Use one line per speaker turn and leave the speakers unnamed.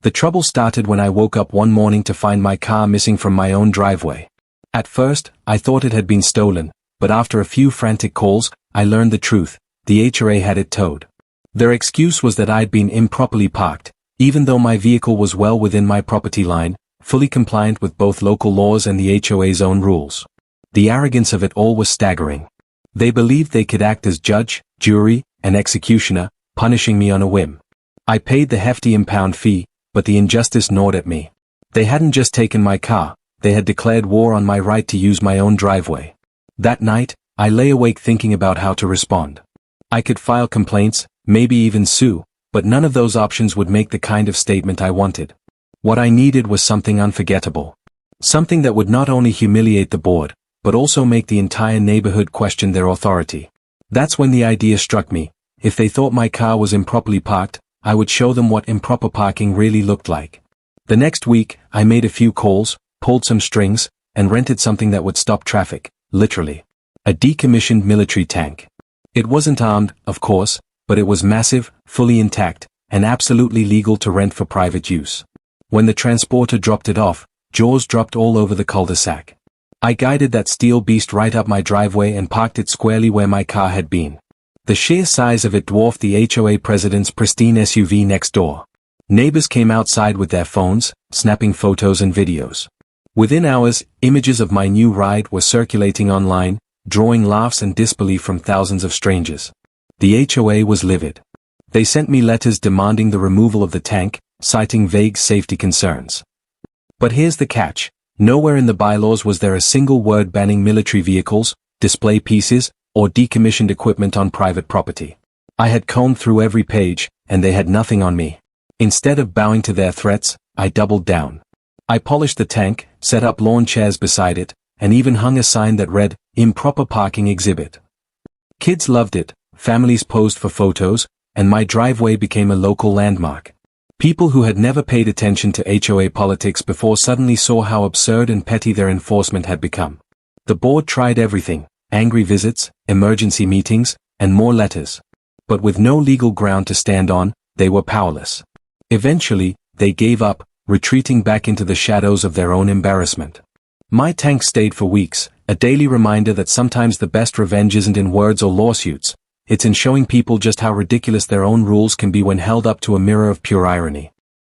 The trouble started when I woke up one morning to find my car missing from my own driveway. At first, I thought it had been stolen, but after a few frantic calls, I learned the truth: the HOA had it towed. Their excuse was that I'd been improperly parked, even though my vehicle was well within my property line, fully compliant with both local laws and the HOA's own rules. The arrogance of it all was staggering. They believed they could act as judge, jury, and executioner, punishing me on a whim. I paid the hefty impound fee, but the injustice gnawed at me. They hadn't just taken my car, they had declared war on my right to use my own driveway. That night, I lay awake thinking about how to respond. I could file complaints, maybe even sue, but none of those options would make the kind of statement I wanted. What I needed was something unforgettable. Something that would not only humiliate the board, but also make the entire neighborhood question their authority. That's when the idea struck me: if they thought my car was improperly parked, I would show them what improper parking really looked like. The next week, I made a few calls, pulled some strings, and rented something that would stop traffic, literally. A decommissioned military tank. It wasn't armed, of course, but it was massive, fully intact, and absolutely legal to rent for private use. When the transporter dropped it off, jaws dropped all over the cul-de-sac. I guided that steel beast right up my driveway and parked it squarely where my car had been. The sheer size of it dwarfed the HOA president's pristine SUV next door. Neighbors came outside with their phones, snapping photos and videos. Within hours, images of my new ride were circulating online, drawing laughs and disbelief from thousands of strangers. The HOA was livid. They sent me letters demanding the removal of the tank, citing vague safety concerns. But here's the catch: nowhere in the bylaws was there a single word banning military vehicles, display pieces, or decommissioned equipment on private property. I had combed through every page, and they had nothing on me. Instead of bowing to their threats, I doubled down. I polished the tank, set up lawn chairs beside it, and even hung a sign that read, "Improper Parking Exhibit." Kids loved it, families posed for photos, and my driveway became a local landmark. People who had never paid attention to HOA politics before suddenly saw how absurd and petty their enforcement had become. The board tried everything: angry visits, emergency meetings, and more letters. But with no legal ground to stand on, they were powerless. Eventually, they gave up, retreating back into the shadows of their own embarrassment. My tank stayed for weeks, a daily reminder that sometimes the best revenge isn't in words or lawsuits, it's in showing people just how ridiculous their own rules can be when held up to a mirror of pure irony.